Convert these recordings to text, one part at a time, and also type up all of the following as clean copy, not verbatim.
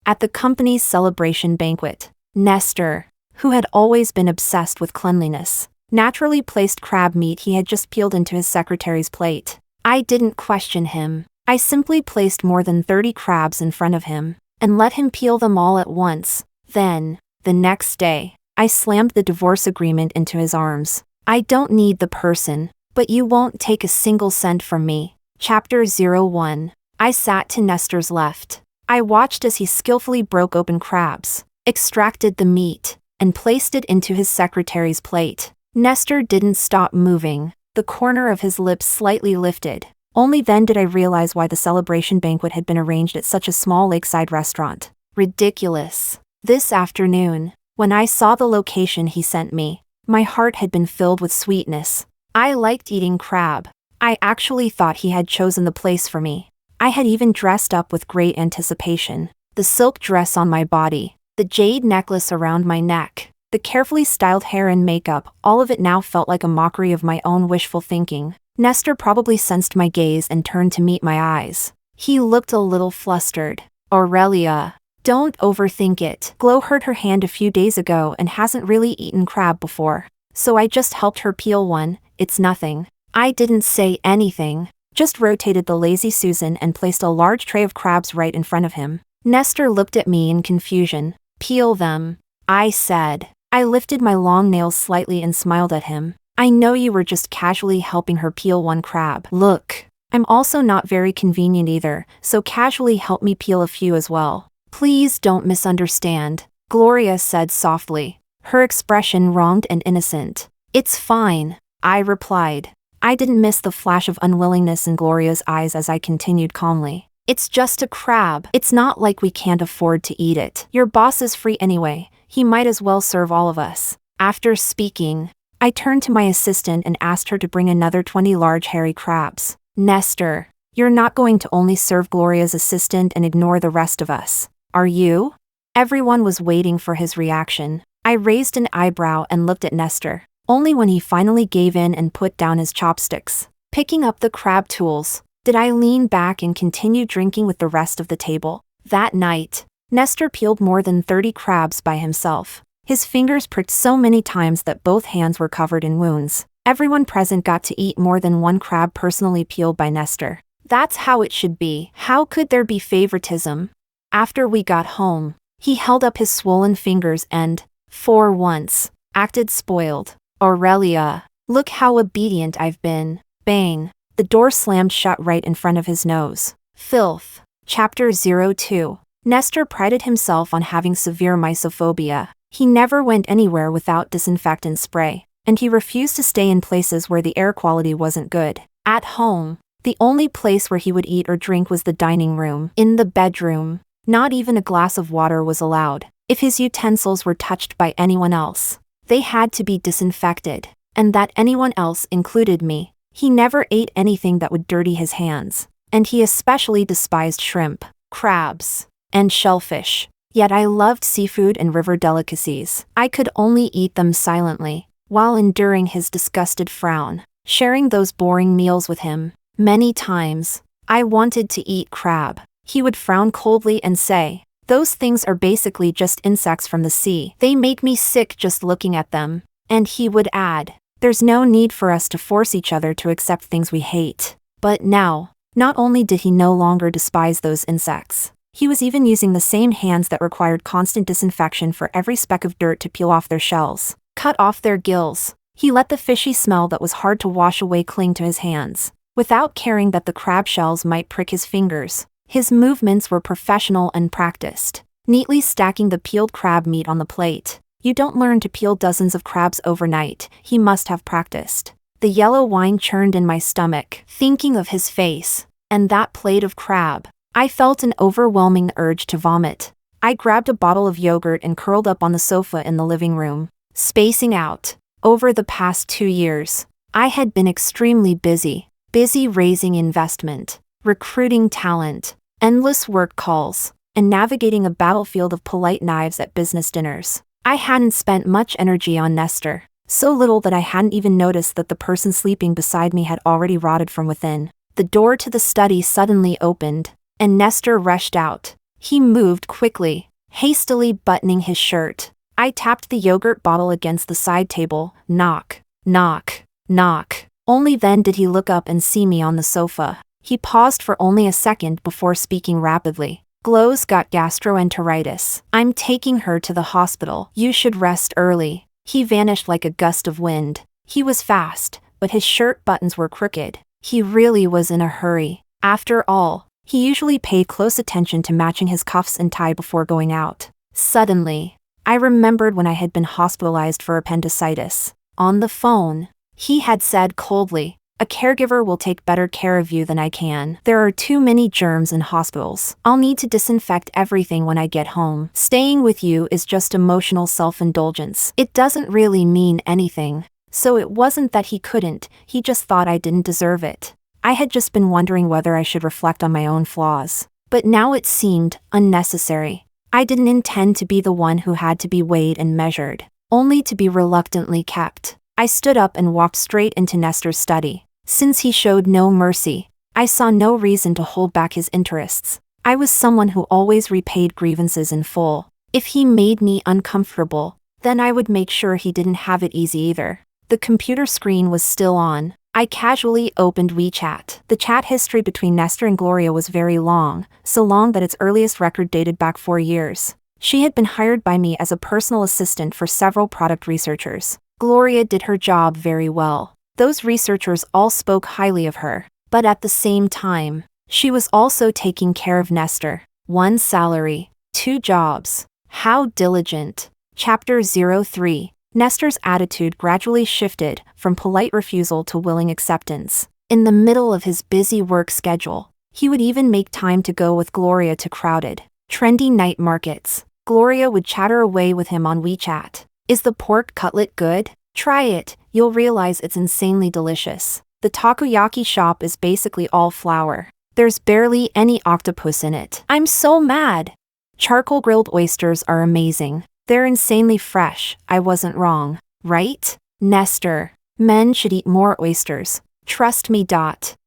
At the company's celebration banquet, Nestor, who had always been obsessed with cleanliness, naturally placed crab meat he had just peeled into his secretary's plate. I didn't question him. I simply placed more than 30 crabs in front of him, and let him peel them all at once. Then, the next day, I slammed the divorce agreement into his arms. I don't need the person, but you won't take a single cent from me. Chapter 01. I sat to Nestor's left. I watched as he skillfully broke open crabs, extracted the meat, and placed it into his secretary's plate. Nestor didn't stop moving. The corner of his lips slightly lifted. Only then did I realize why the celebration banquet had been arranged at such a small lakeside restaurant. Ridiculous. This afternoon, when I saw the location he sent me, my heart had been filled with sweetness. I liked eating crab. I actually thought he had chosen the place for me. I had even dressed up with great anticipation. The silk dress on my body, the jade necklace around my neck, the carefully styled hair and makeup, all of it now felt like a mockery of my own wishful thinking. Nestor probably sensed my gaze and turned to meet my eyes. He looked a little flustered. Aurelia, don't overthink it. Glo hurt her hand a few days ago and hasn't really eaten crab before. So I just helped her peel one. It's nothing. I didn't say anything, just rotated the lazy Susan and placed a large tray of crabs right in front of him. Nestor looked at me in confusion. Peel them, I said. I lifted my long nails slightly and smiled at him. I know you were just casually helping her peel one crab. Look, I'm also not very convenient either, so casually help me peel a few as well. Please don't misunderstand, Gloria said softly, her expression wronged and innocent. It's fine, I replied. I didn't miss the flash of unwillingness in Gloria's eyes as I continued calmly. It's just a crab. It's not like we can't afford to eat it. Your boss is free anyway. He might as well serve all of us. After speaking, I turned to my assistant and asked her to bring another 20 large hairy crabs. Nestor, you're not going to only serve Gloria's assistant and ignore the rest of us, are you? Everyone was waiting for his reaction. I raised an eyebrow and looked at Nestor. Only when he finally gave in and put down his chopsticks, picking up the crab tools, did I lean back and continue drinking with the rest of the table. That night, Nestor peeled more than 30 crabs by himself. His fingers pricked so many times that both hands were covered in wounds. Everyone present got to eat more than one crab personally peeled by Nestor. That's how it should be. How could there be favoritism? After we got home, he held up his swollen fingers and, for once, acted spoiled. Aurelia, look how obedient I've been. Bang. The door slammed shut right in front of his nose. Filth. Chapter 02. Nestor prided himself on having severe mysophobia. He never went anywhere without disinfectant spray, and he refused to stay in places where the air quality wasn't good. At home, the only place where he would eat or drink was the dining room. In the bedroom, not even a glass of water was allowed. If his utensils were touched by anyone else, they had to be disinfected, and that anyone else included me. He never ate anything that would dirty his hands, and he especially despised shrimp, crabs, and shellfish. Yet I loved seafood and river delicacies. I could only eat them silently, while enduring his disgusted frown. Sharing those boring meals with him, many times, I wanted to eat crab. He would frown coldly and say, "Those things are basically just insects from the sea. They make me sick just looking at them." And he would add, "There's no need for us to force each other to accept things we hate." But now, not only did he no longer despise those insects, he was even using the same hands that required constant disinfection for every speck of dirt to peel off their shells, cut off their gills. He let the fishy smell that was hard to wash away cling to his hands, without caring that the crab shells might prick his fingers. His movements were professional and practiced, neatly stacking the peeled crab meat on the plate. You don't learn to peel dozens of crabs overnight. He must have practiced. The yellow wine churned in my stomach, thinking of his face, and that plate of crab. I felt an overwhelming urge to vomit. I grabbed a bottle of yogurt and curled up on the sofa in the living room, spacing out. Over the past 2 years, I had been extremely busy raising investment, recruiting talent, endless work calls, and navigating a battlefield of polite knives at business dinners. I hadn't spent much energy on Nestor, so little that I hadn't even noticed that the person sleeping beside me had already rotted from within. The door to the study suddenly opened, and Nestor rushed out, He moved quickly, hastily buttoning his shirt. I tapped the yogurt bottle against the side table. Knock, knock, knock. Only then did he look up and see me on the sofa. He paused for only a second before speaking rapidly. Glo's got gastroenteritis. I'm taking her to the hospital. You should rest early. He vanished like a gust of wind. He was fast, but his shirt buttons were crooked. He really was in a hurry. After all, he usually paid close attention to matching his cuffs and tie before going out. Suddenly, I remembered when I had been hospitalized for appendicitis. On the phone, he had said coldly, "A caregiver will take better care of you than I can. There are too many germs in hospitals. I'll need to disinfect everything when I get home. Staying with you is just emotional self-indulgence. It doesn't really mean anything." So it wasn't that he couldn't, he just thought I didn't deserve it. I had just been wondering whether I should reflect on my own flaws. But now it seemed unnecessary. I didn't intend to be the one who had to be weighed and measured, only to be reluctantly kept. I stood up and walked straight into Nestor's study. Since he showed no mercy, I saw no reason to hold back his interests. I was someone who always repaid grievances in full. If he made me uncomfortable, then I would make sure he didn't have it easy either. The computer screen was still on. I casually opened WeChat. The chat history between Nestor and Gloria was very long, so long that its earliest record dated back 4 years. She had been hired by me as a personal assistant for several product researchers. Gloria did her job very well. Those researchers all spoke highly of her. But at the same time, she was also taking care of Nestor. 1 salary, 2 jobs. How diligent. Chapter 03. Nestor's attitude gradually shifted from polite refusal to willing acceptance. In the middle of his busy work schedule, he would even make time to go with Gloria to crowded, trendy night markets. Gloria would chatter away with him on WeChat. "Is the pork cutlet good? Try it, you'll realize it's insanely delicious. The takoyaki shop is basically all flour. There's barely any octopus in it. I'm so mad. Charcoal grilled oysters are amazing. They're insanely fresh. I wasn't wrong, right? Nestor. Men should eat more oysters. Trust me.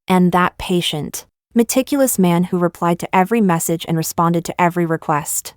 And that patient, meticulous man who replied to every message and responded to every request.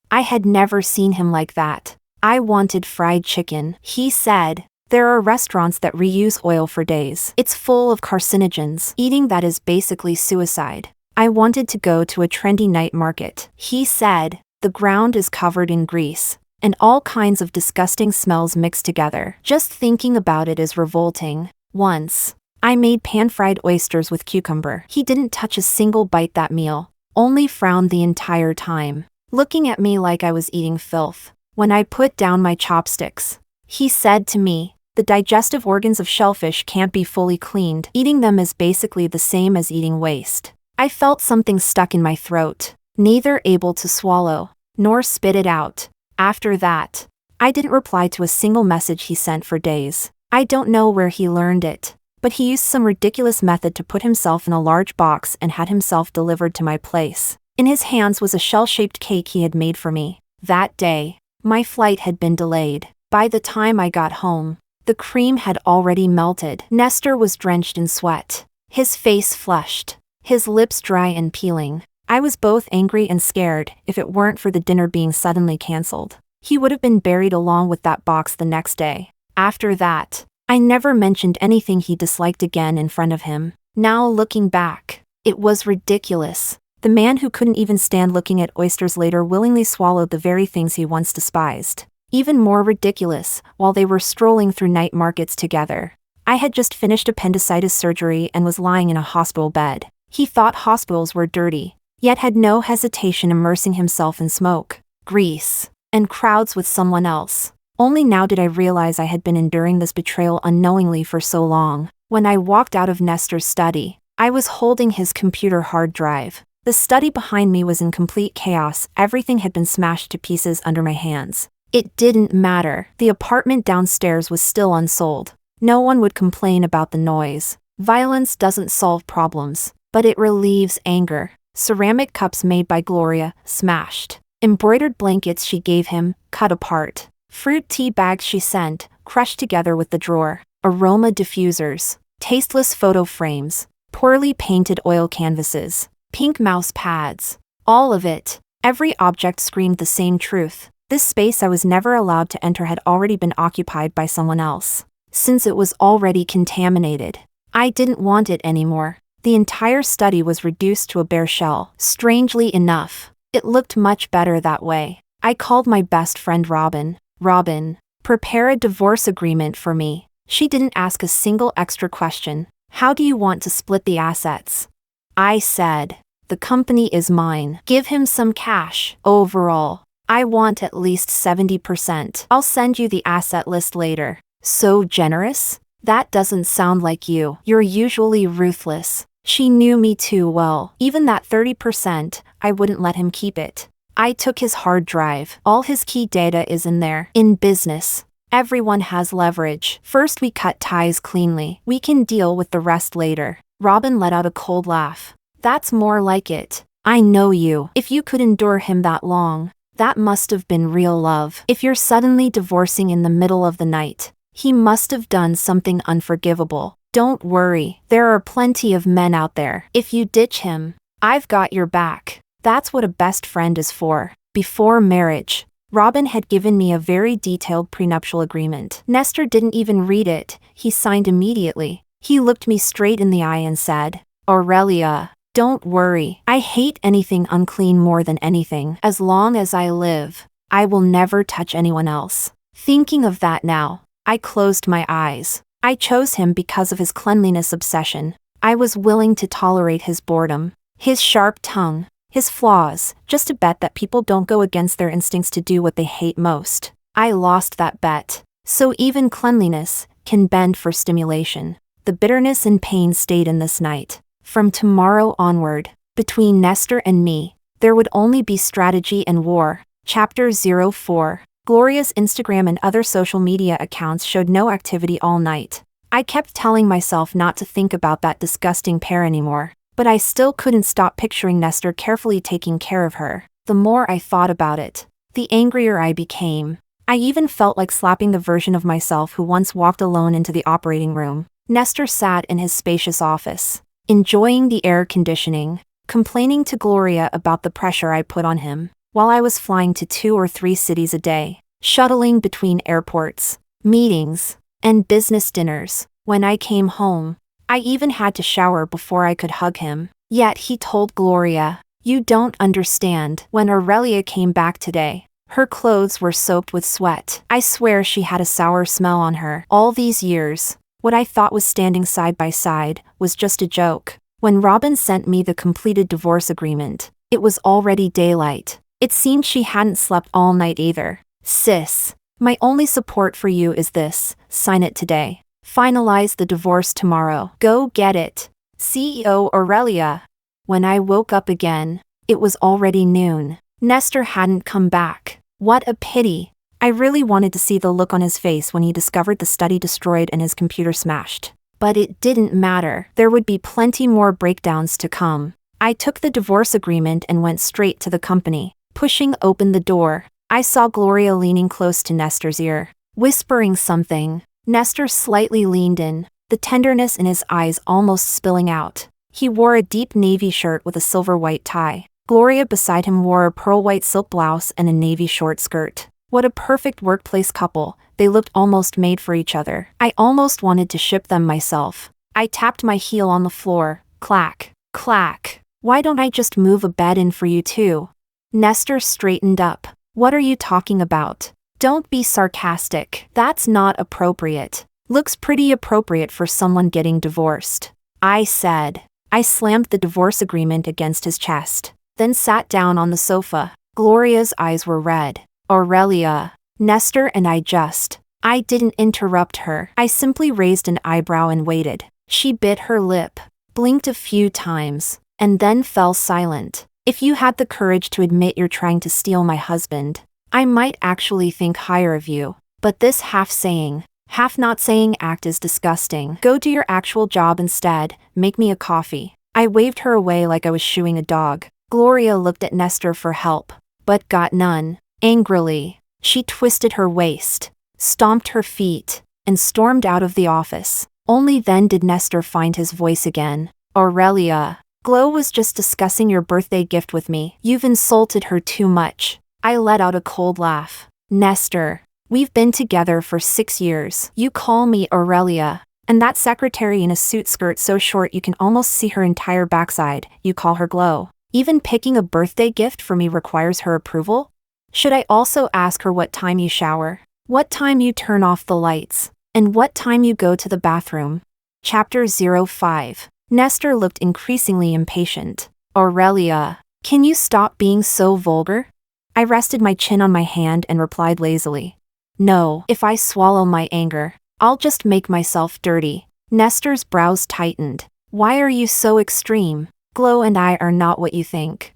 I had never seen him like that. I wanted fried chicken, he said. There are restaurants that reuse oil for days. It's full of carcinogens. Eating that is basically suicide. I wanted to go to a trendy night market, he said. The ground is covered in grease, and all kinds of disgusting smells mixed together. Just thinking about it is revolting. Once, I made pan-fried oysters with cucumber. He didn't touch a single bite that meal, only frowned the entire time, looking at me like I was eating filth. When I put down my chopsticks, he said to me, "The digestive organs of shellfish can't be fully cleaned. Eating them is basically the same as eating waste." I felt something stuck in my throat, neither able to swallow, nor spit it out. After that, I didn't reply to a single message he sent for days. I don't know where he learned it, but he used some ridiculous method to put himself in a large box and had himself delivered to my place. In his hands was a shell-shaped cake he had made for me. That day, my flight had been delayed. By the time I got home, the cream had already melted. Nestor was drenched in sweat, his face flushed, his lips dry and peeling. I was both angry and scared. If it weren't for the dinner being suddenly cancelled, he would have been buried along with that box the next day. After that, I never mentioned anything he disliked again in front of him. Now looking back, it was ridiculous. The man who couldn't even stand looking at oysters later willingly swallowed the very things he once despised. Even more ridiculous, while they were strolling through night markets together. I had just finished appendicitis surgery and was lying in a hospital bed. He thought hospitals were dirty, yet had no hesitation immersing himself in smoke, grease, and crowds with someone else. Only now did I realize I had been enduring this betrayal unknowingly for so long. When I walked out of Nestor's study, I was holding his computer hard drive. The study behind me was in complete chaos. Everything had been smashed to pieces under my hands. It didn't matter. The apartment downstairs was still unsold. No one would complain about the noise. Violence doesn't solve problems, but it relieves anger. Ceramic cups made by Gloria, smashed. Embroidered blankets she gave him, cut apart. Fruit tea bags she sent, crushed together with the drawer. Aroma diffusers. Tasteless photo frames. Poorly painted oil canvases. Pink mouse pads. All of it. Every object screamed the same truth. This space I was never allowed to enter had already been occupied by someone else. Since it was already contaminated, I didn't want it anymore. The entire study was reduced to a bare shell. Strangely enough, it looked much better that way. I called my best friend Robin. Robin, prepare a divorce agreement for me. She didn't ask a single extra question. How do you want to split the assets? I said, the company is mine. Give him some cash. Overall, I want at least 70%. I'll send you the asset list later. So generous? That doesn't sound like you. You're usually ruthless. She knew me too well. Even that 30%, I wouldn't let him keep it. I took his hard drive. All his key data is in there. In business, everyone has leverage. First we cut ties cleanly. We can deal with the rest later. Robin let out a cold laugh. That's more like it. I know you. If you could endure him that long, that must have been real love. If you're suddenly divorcing in the middle of the night, he must have done something unforgivable. Don't worry, there are plenty of men out there. If you ditch him, I've got your back. That's what a best friend is for. Before marriage, Robin had given me a very detailed prenuptial agreement. Nestor didn't even read it. He signed immediately. He looked me straight in the eye and said, Aurelia, don't worry. I hate anything unclean more than anything. As long as I live, I will never touch anyone else. Thinking of that now, I closed my eyes. I chose him because of his cleanliness obsession. I was willing to tolerate his boredom, his sharp tongue, his flaws, just to bet that people don't go against their instincts to do what they hate most. I lost that bet. So even cleanliness can bend for stimulation. The bitterness and pain stayed in this night. From tomorrow onward, between Nestor and me, there would only be strategy and war. Chapter 04. Gloria's Instagram and other social media accounts showed no activity all night. I kept telling myself not to think about that disgusting pair anymore, but I still couldn't stop picturing Nestor carefully taking care of her. The more I thought about it, the angrier I became. I even felt like slapping the version of myself who once walked alone into the operating room. Nestor sat in his spacious office, enjoying the air conditioning, complaining to Gloria about the pressure I put on him, while I was flying to 2 or 3 cities a day, shuttling between airports, meetings, and business dinners. When I came home, I even had to shower before I could hug him. Yet he told Gloria, "You don't understand." When Aurelia came back today, her clothes were soaked with sweat. I swear she had a sour smell on her. All these years, what I thought was standing side by side was just a joke. When Robin sent me the completed divorce agreement, it was already daylight. It seemed she hadn't slept all night either. Sis, my only support for you is this: sign it today. Finalize the divorce tomorrow. Go get it. CEO Aurelia. When I woke up again, it was already noon. Nestor hadn't come back. What a pity. I really wanted to see the look on his face when he discovered the study destroyed and his computer smashed. But it didn't matter. There would be plenty more breakdowns to come. I took the divorce agreement and went straight to the company. Pushing open the door, I saw Gloria leaning close to Nestor's ear, whispering something. Nestor slightly leaned in, the tenderness in his eyes almost spilling out. He wore a deep navy shirt with a silver-white tie. Gloria beside him wore a pearl-white silk blouse and a navy short skirt. What a perfect workplace couple. They looked almost made for each other. I almost wanted to ship them myself. I tapped my heel on the floor. Clack, clack. Why don't I just move a bed in for you too? Nestor straightened up. What are you talking about? Don't be sarcastic. That's not appropriate. Looks pretty appropriate for someone getting divorced, I said. I slammed the divorce agreement against his chest, then sat down on the sofa. Gloria's eyes were red. Aurelia, Nestor and I didn't interrupt her. I simply raised an eyebrow and waited. She bit her lip, blinked a few times, and then fell silent. If you had the courage to admit you're trying to steal my husband, I might actually think higher of you. But this half-saying, half-not-saying act is disgusting. Go do your actual job instead. Make me a coffee. I waved her away like I was shooing a dog. Gloria looked at Nestor for help, but got none. Angrily, she twisted her waist, stomped her feet, and stormed out of the office. Only then did Nestor find his voice again. Aurelia, Glow was just discussing your birthday gift with me. You've insulted her too much. I let out a cold laugh. Nestor, we've been together for 6 years. You call me Aurelia. And that secretary in a suit skirt so short you can almost see her entire backside, you call her Glow. Even picking a birthday gift for me requires her approval? Should I also ask her what time you shower? What time you turn off the lights? And what time you go to the bathroom? Chapter 05. Nestor looked increasingly impatient. Aurelia, can you stop being so vulgar? I rested my chin on my hand and replied lazily. No, if I swallow my anger, I'll just make myself dirty. Nestor's brows tightened. Why are you so extreme? Glow and I are not what you think.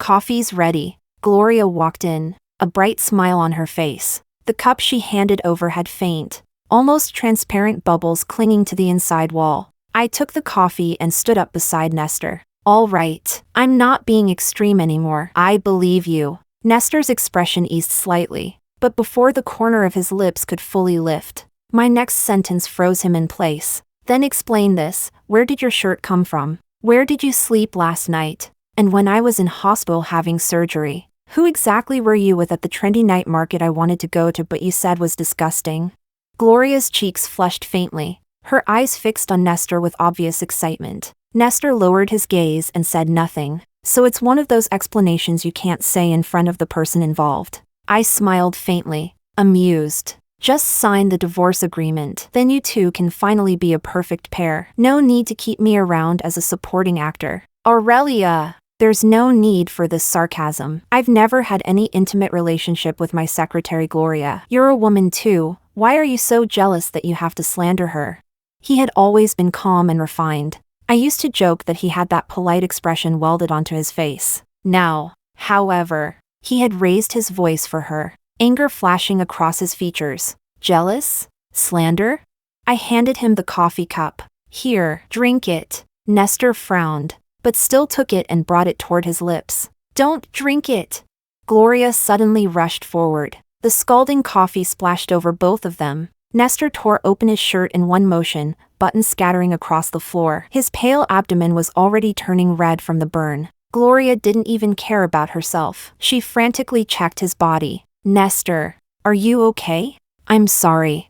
Coffee's ready. Gloria walked in, a bright smile on her face. The cup she handed over had faint, almost transparent bubbles clinging to the inside wall. I took the coffee and stood up beside Nestor. All right, I'm not being extreme anymore. I believe you. Nestor's expression eased slightly, but before the corner of his lips could fully lift, my next sentence froze him in place. Then explain this. Where did your shirt come from? Where did you sleep last night? And when I was in hospital having surgery, who exactly were you with at the trendy night market I wanted to go to but you said was disgusting? Gloria's cheeks flushed faintly, her eyes fixed on Nestor with obvious excitement. Nestor lowered his gaze and said nothing. So it's one of those explanations you can't say in front of the person involved. I smiled faintly, amused. Just sign the divorce agreement, then you two can finally be a perfect pair. No need to keep me around as a supporting actor. Aurelia! There's no need for this sarcasm. I've never had any intimate relationship with my secretary Gloria. You're a woman too. Why are you so jealous that you have to slander her? He had always been calm and refined. I used to joke that he had that polite expression welded onto his face. Now, however, he had raised his voice for her, anger flashing across his features. Jealous? Slander? I handed him the coffee cup. Here, drink it. Nestor frowned, but still took it and brought it toward his lips. Don't drink it. Gloria suddenly rushed forward. The scalding coffee splashed over both of them. Nestor tore open his shirt in one motion, buttons scattering across the floor. His pale abdomen was already turning red from the burn. Gloria didn't even care about herself. She frantically checked his body. Nestor, are you okay? I'm sorry.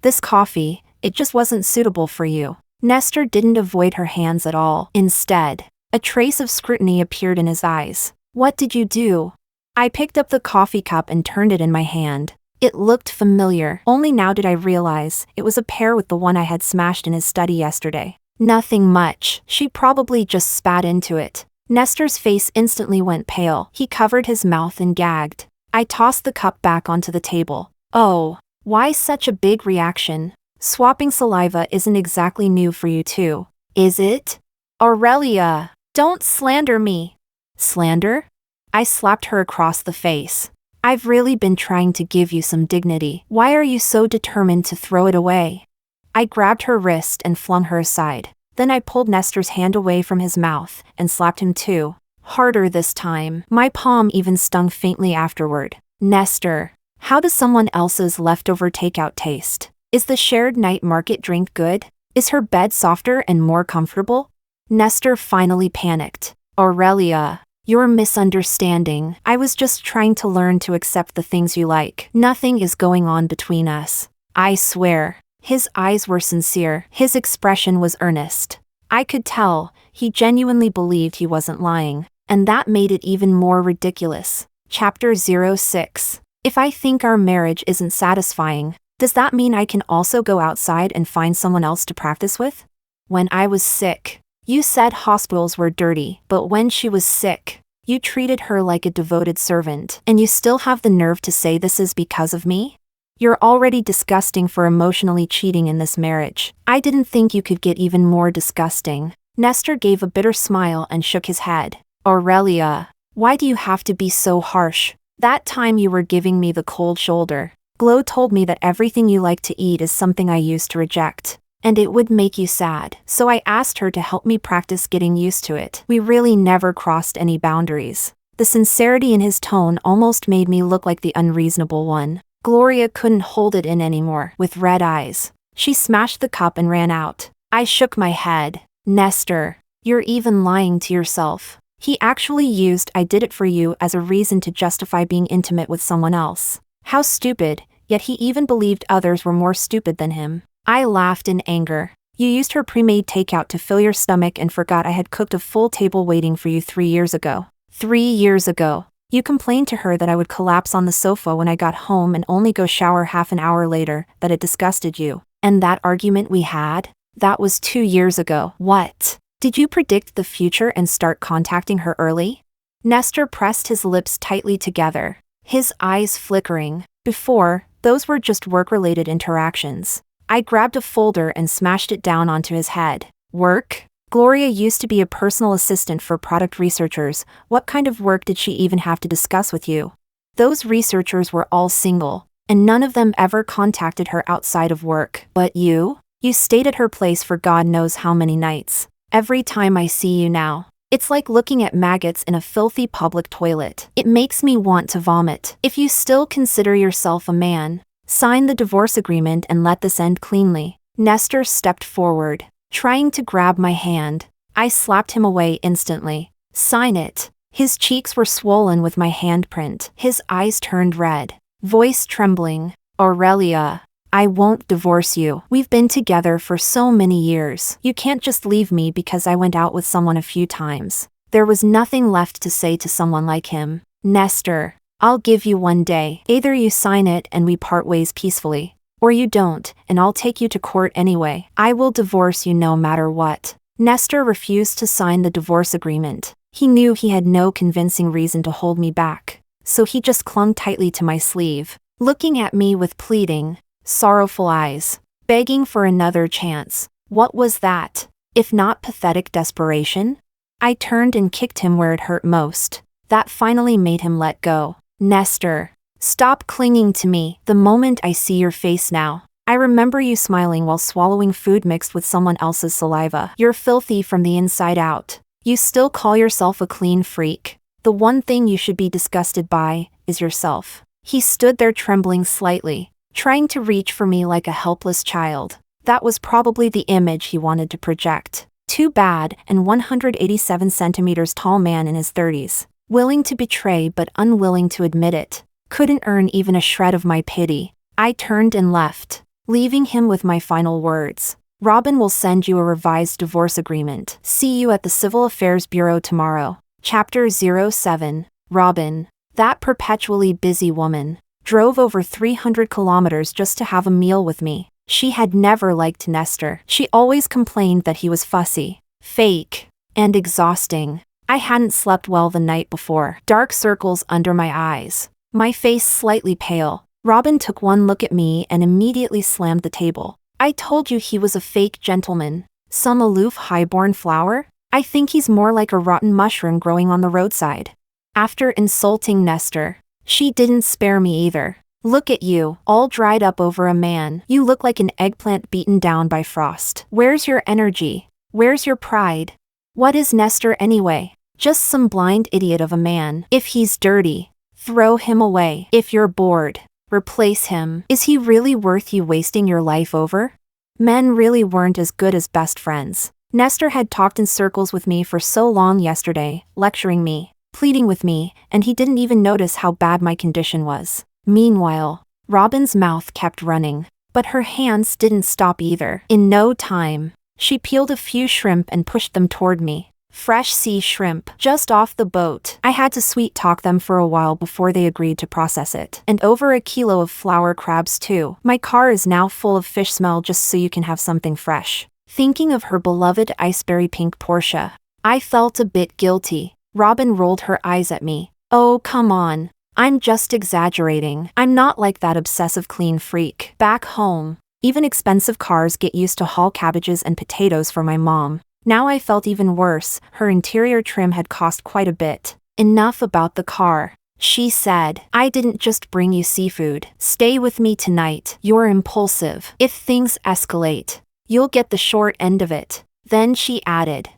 This coffee, it just wasn't suitable for you. Nestor didn't avoid her hands at all. Instead, a trace of scrutiny appeared in his eyes. What did you do? I picked up the coffee cup and turned it in my hand. It looked familiar. Only now did I realize it was a pair with the one I had smashed in his study yesterday. Nothing much. She probably just spat into it. Nestor's face instantly went pale. He covered his mouth and gagged. I tossed the cup back onto the table. Oh, why such a big reaction? Swapping saliva isn't exactly new for you two, is it? Aurelia, don't slander me. Slander? I slapped her across the face. I've really been trying to give you some dignity. Why are you so determined to throw it away? I grabbed her wrist and flung her aside. Then I pulled Nestor's hand away from his mouth and slapped him too. Harder this time. My palm even stung faintly afterward. Nestor, how does someone else's leftover takeout taste? Is the shared night market drink good? Is her bed softer and more comfortable? Nestor finally panicked. Aurelia, you're misunderstanding. I was just trying to learn to accept the things you like. Nothing is going on between us. I swear. His eyes were sincere. His expression was earnest. I could tell he genuinely believed he wasn't lying, and that made it even more ridiculous. Chapter 06. If I think our marriage isn't satisfying, does that mean I can also go outside and find someone else to practice with? When I was sick, you said hospitals were dirty, but when she was sick, you treated her like a devoted servant, and you still have the nerve to say this is because of me? You're already disgusting for emotionally cheating in this marriage. I didn't think you could get even more disgusting. Nestor gave a bitter smile and shook his head. Aurelia, why do you have to be so harsh? That time you were giving me the cold shoulder. Glow told me that everything you like to eat is something I used to reject, and it would make you sad. So I asked her to help me practice getting used to it. We really never crossed any boundaries. The sincerity in his tone almost made me look like the unreasonable one. Gloria couldn't hold it in anymore. With red eyes, she smashed the cup and ran out. I shook my head. Nestor, You're even lying to yourself. He actually used "I did it for you" as a reason to justify being intimate with someone else. How stupid, yet he even believed others were more stupid than him. I laughed in anger. You used her pre-made takeout to fill your stomach and forgot I had cooked a full table waiting for you 3 years ago. 3 years ago. You complained to her that I would collapse on the sofa when I got home and only go shower half an hour later, that it disgusted you. And that argument we had? That was 2 years ago. What? Did you predict the future and start contacting her early? Nestor pressed his lips tightly together, his eyes flickering. Before, those were just work-related interactions. I grabbed a folder and smashed it down onto his head. Work? Gloria used to be a personal assistant for product researchers. What kind of work did she even have to discuss with you? Those researchers were all single, and none of them ever contacted her outside of work. But you? You stayed at her place for God knows how many nights. Every time I see you now, it's like looking at maggots in a filthy public toilet. It makes me want to vomit. If you still consider yourself a man, sign the divorce agreement and let this end cleanly. Nestor stepped forward, trying to grab my hand. I slapped him away instantly. Sign it. His cheeks were swollen with my handprint. His eyes turned red, voice trembling. Aurelia, I won't divorce you. We've been together for so many years. You can't just leave me because I went out with someone a few times. There was nothing left to say to someone like him. Nestor, I'll give you 1 day. Either you sign it and we part ways peacefully, or you don't, and I'll take you to court anyway. I will divorce you no matter what. Nestor refused to sign the divorce agreement. He knew he had no convincing reason to hold me back, so he just clung tightly to my sleeve, looking at me with pleading, sorrowful eyes, begging for another chance. What was that, if not pathetic desperation? I turned and kicked him where it hurt most. That finally made him let go. Nestor, stop clinging to me. The moment I see your face now, I remember you smiling while swallowing food mixed with someone else's saliva. You're filthy from the inside out. You still call yourself a clean freak. The one thing you should be disgusted by is yourself. He stood there trembling slightly, trying to reach for me like a helpless child. That was probably the image he wanted to project. Too bad, an 187 centimeters tall man in his 30s, willing to betray but unwilling to admit it, couldn't earn even a shred of my pity. I turned and left, leaving him with my final words. Robin will send you a revised divorce agreement. See you at the Civil Affairs Bureau tomorrow. Chapter 07. Robin, that perpetually busy woman, drove over 300 kilometers just to have a meal with me. She had never liked Nestor. She always complained that he was fussy, fake, and exhausting. I hadn't slept well the night before. Dark circles under my eyes, my face slightly pale. Robin took one look at me and immediately slammed the table. I told you he was a fake gentleman. Some aloof highborn flower? I think he's more like a rotten mushroom growing on the roadside. After insulting Nestor, she didn't spare me either. Look at you, all dried up over a man. You look like an eggplant beaten down by frost. Where's your energy? Where's your pride? What is Nestor anyway? Just some blind idiot of a man. If he's dirty, throw him away. If you're bored, replace him. Is he really worth you wasting your life over? Men really weren't as good as best friends. Nestor had talked in circles with me for so long yesterday, lecturing me, pleading with me, and he didn't even notice how bad my condition was. Meanwhile, Robin's mouth kept running, but her hands didn't stop either. In no time, she peeled a few shrimp and pushed them toward me. Fresh sea shrimp, just off the boat. I had to sweet talk them for a while before they agreed to process it. And over a kilo of flower crabs too. My car is now full of fish smell just so you can have something fresh. Thinking of her beloved iceberry pink Porsche, I felt a bit guilty. Robin rolled her eyes at me. Oh, come on. I'm just exaggerating. I'm not like that obsessive clean freak. Back home, even expensive cars get used to haul cabbages and potatoes for my mom. Now I felt even worse. Her interior trim had cost quite a bit. Enough about the car, she said. I didn't just bring you seafood. Stay with me tonight. You're impulsive. If things escalate, you'll get the short end of it. Then she added,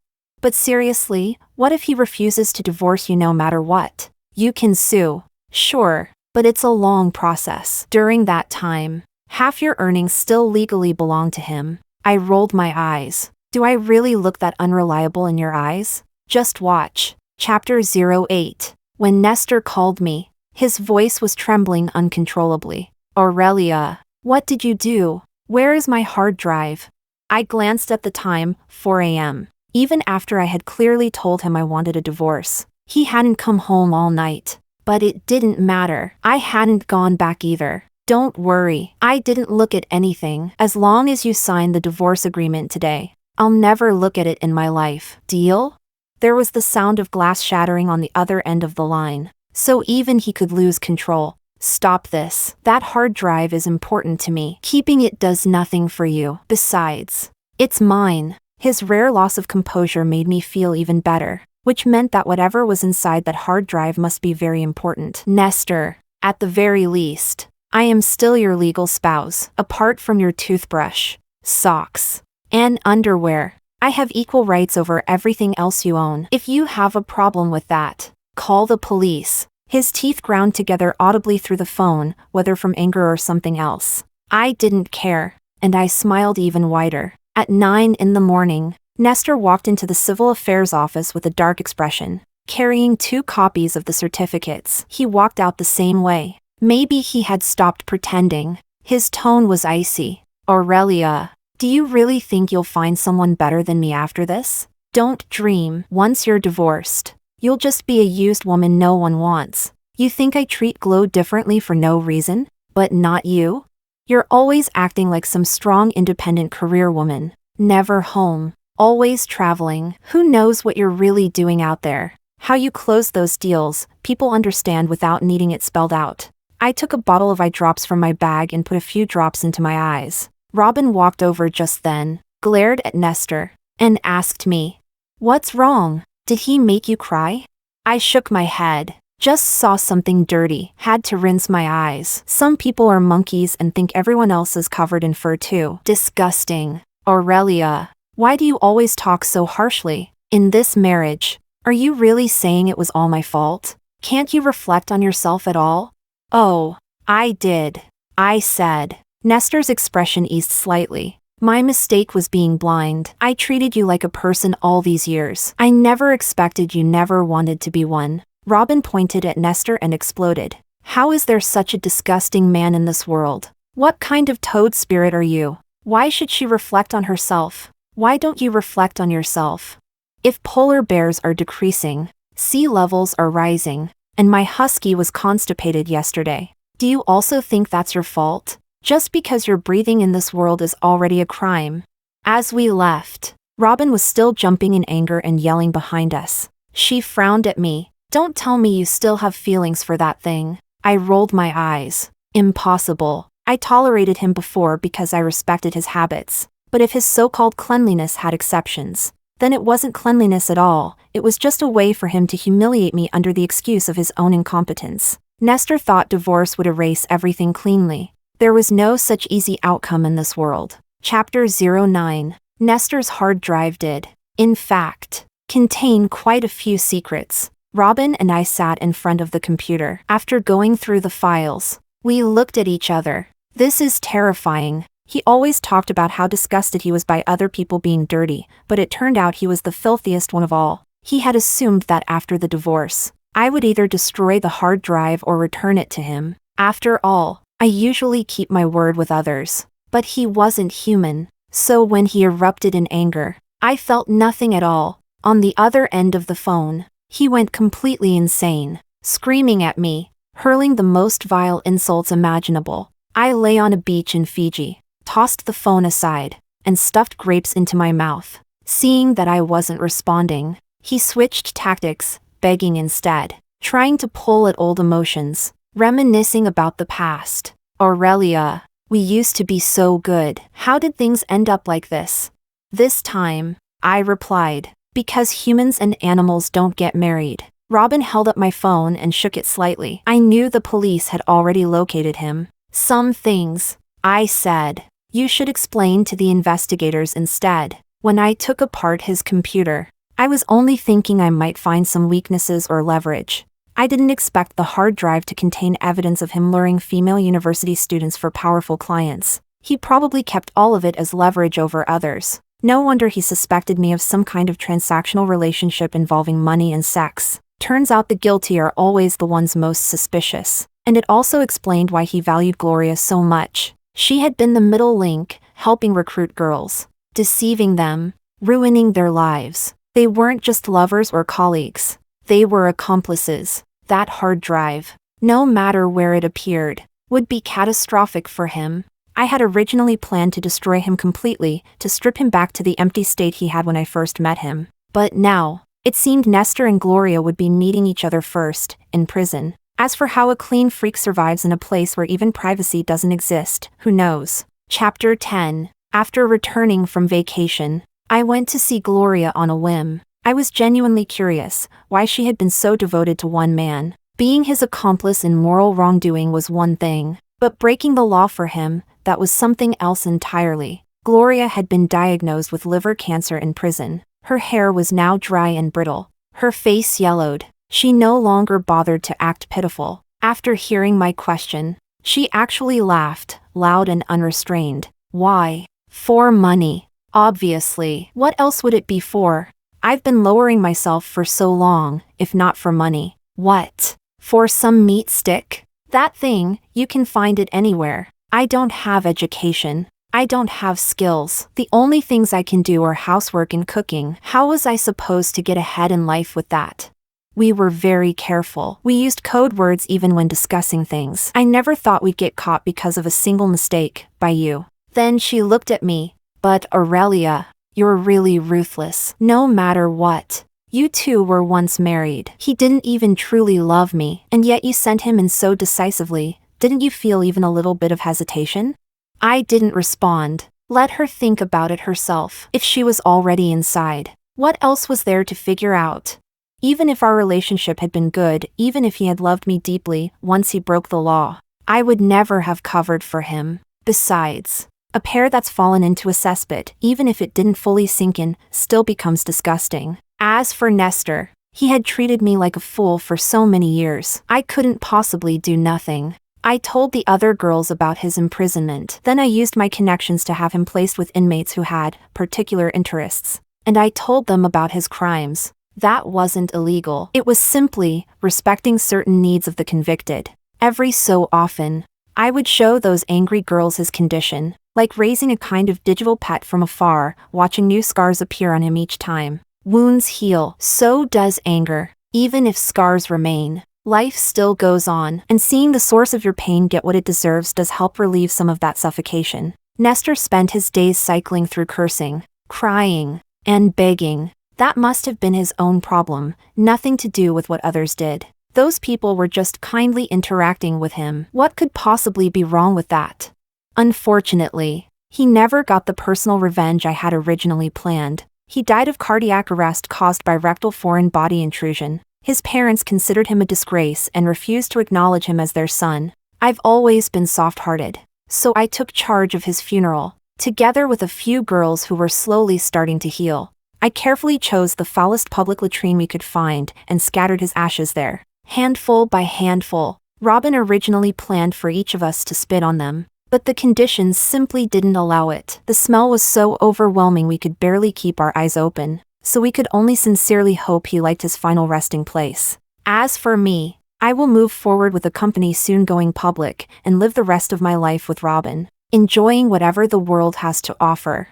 but seriously, what if he refuses to divorce you no matter what? You can sue. Sure, but it's a long process. During that time, half your earnings still legally belong to him. I rolled my eyes. Do I really look that unreliable in your eyes? Just watch. Chapter 08. When Nestor called me, his voice was trembling uncontrollably. Aurelia, what did you do? Where is my hard drive? I glanced at the time, 4 a.m. Even after I had clearly told him I wanted a divorce, he hadn't come home all night. But it didn't matter. I hadn't gone back either. Don't worry, I didn't look at anything. As long as you sign the divorce agreement today, I'll never look at it in my life. Deal? There was the sound of glass shattering on the other end of the line, so even he could lose control. Stop this. That hard drive is important to me. Keeping it does nothing for you. Besides, it's mine. His rare loss of composure made me feel even better, which meant that whatever was inside that hard drive must be very important. Nestor, at the very least, I am still your legal spouse, apart from your toothbrush, socks, and underwear. I have equal rights over everything else you own. If you have a problem with that, call the police. His teeth ground together audibly through the phone, whether from anger or something else. I didn't care, and I smiled even wider. At 9 in the morning, Nestor walked into the civil affairs office with a dark expression, carrying 2 copies of the certificates. He walked out the same way. Maybe he had stopped pretending. His tone was icy. Aurelia, do you really think you'll find someone better than me after this? Don't dream. Once you're divorced, you'll just be a used woman no one wants. You think I treat Glow differently for no reason? But not you? You're always acting like some strong independent career woman. Never home. Always traveling. Who knows what you're really doing out there? How you close those deals, people understand without needing it spelled out. I took a bottle of eye drops from my bag and put a few drops into my eyes. Robin walked over just then, glared at Nestor, and asked me, "What's wrong? Did he make you cry?" I shook my head. Just saw something dirty, had to rinse my eyes. Some people are monkeys and think everyone else is covered in fur too. Disgusting. Aurelia, why do you always talk so harshly? In this marriage, are you really saying it was all my fault? Can't you reflect on yourself at all? Oh, I did. I said. Nestor's expression eased slightly. My mistake was being blind. I treated you like a person all these years. I never expected you never wanted to be one. Robin pointed at Nestor and exploded. How is there such a disgusting man in this world? What kind of toad spirit are you? Why should she reflect on herself? Why don't you reflect on yourself? If polar bears are decreasing, sea levels are rising, and my husky was constipated yesterday, do you also think that's your fault? Just because you're breathing in this world is already a crime. As we left, Robin was still jumping in anger and yelling behind us. She frowned at me. Don't tell me you still have feelings for that thing. I rolled my eyes. Impossible. I tolerated him before because I respected his habits. But if his so-called cleanliness had exceptions, then it wasn't cleanliness at all. It was just a way for him to humiliate me under the excuse of his own incompetence. Nestor thought divorce would erase everything cleanly. There was no such easy outcome in this world. Chapter 09. Nestor's hard drive did, in fact, contain quite a few secrets. Robin and I sat in front of the computer. After going through the files, we looked at each other. This is terrifying. He always talked about how disgusted he was by other people being dirty, but it turned out he was the filthiest one of all. He had assumed that after the divorce, I would either destroy the hard drive or return it to him. After all, I usually keep my word with others. But he wasn't human. So when he erupted in anger, I felt nothing at all. On the other end of the phone, he went completely insane, screaming at me, hurling the most vile insults imaginable. I lay on a beach in Fiji, tossed the phone aside, and stuffed grapes into my mouth. Seeing that I wasn't responding, he switched tactics, begging instead, trying to pull at old emotions, reminiscing about the past. Aurelia, we used to be so good. How did things end up like this? This time, I replied, because humans and animals don't get married. Robin held up my phone and shook it slightly. I knew the police had already located him. Some things, I said, you should explain to the investigators instead. When I took apart his computer, I was only thinking I might find some weaknesses or leverage. I didn't expect the hard drive to contain evidence of him luring female university students for powerful clients. He probably kept all of it as leverage over others. No wonder he suspected me of some kind of transactional relationship involving money and sex. Turns out the guilty are always the ones most suspicious. And it also explained why he valued Gloria so much. She had been the middle link, helping recruit girls, deceiving them, ruining their lives. They weren't just lovers or colleagues. They were accomplices. That hard drive, no matter where it appeared, would be catastrophic for him. I had originally planned to destroy him completely, to strip him back to the empty state he had when I first met him. But now, it seemed Nestor and Gloria would be meeting each other first, in prison. As for how a clean freak survives in a place where even privacy doesn't exist, who knows? Chapter 10. After returning from vacation, I went to see Gloria on a whim. I was genuinely curious why she had been so devoted to one man. Being his accomplice in moral wrongdoing was one thing, but breaking the law for him, that was something else entirely. Gloria had been diagnosed with liver cancer in prison. Her hair was now dry and brittle. Her face yellowed. She no longer bothered to act pitiful. After hearing my question, she actually laughed, loud and unrestrained. Why? For money. Obviously. What else would it be for? I've been lowering myself for so long, if not for money. What? For some meat stick? That thing, you can find it anywhere. I don't have education. I don't have skills. The only things I can do are housework and cooking. How was I supposed to get ahead in life with that? We were very careful. We used code words even when discussing things. I never thought we'd get caught because of a single mistake, by you. Then she looked at me. But Aurelia, you're really ruthless. No matter what. You two were once married. He didn't even truly love me, and yet you sent him in so decisively. Didn't you feel even a little bit of hesitation? I didn't respond. Let her think about it herself. If she was already inside, what else was there to figure out? Even if our relationship had been good, even if he had loved me deeply, once he broke the law, I would never have covered for him. Besides, a pear that's fallen into a cesspit, even if it didn't fully sink in, still becomes disgusting. As for Nestor, he had treated me like a fool for so many years. I couldn't possibly do nothing. I told the other girls about his imprisonment. Then I used my connections to have him placed with inmates who had particular interests. And I told them about his crimes. That wasn't illegal. It was simply respecting certain needs of the convicted. Every so often, I would show those angry girls his condition, like raising a kind of digital pet from afar, watching new scars appear on him each time. Wounds heal, so does anger. Even if scars remain, life still goes on, and seeing the source of your pain get what it deserves does help relieve some of that suffocation. Nestor spent his days cycling through cursing, crying, and begging. That must have been his own problem, nothing to do with what others did. Those people were just kindly interacting with him. What could possibly be wrong with that? Unfortunately, he never got the personal revenge I had originally planned. He died of cardiac arrest caused by rectal foreign body intrusion. His parents considered him a disgrace and refused to acknowledge him as their son. I've always been soft-hearted, so I took charge of his funeral, together with a few girls who were slowly starting to heal. I carefully chose the foulest public latrine we could find and scattered his ashes there, handful by handful. Robin originally planned for each of us to spit on them, but the conditions simply didn't allow it. The smell was so overwhelming we could barely keep our eyes open, so we could only sincerely hope he liked his final resting place. As for me, I will move forward with a company soon going public and live the rest of my life with Robin, enjoying whatever the world has to offer.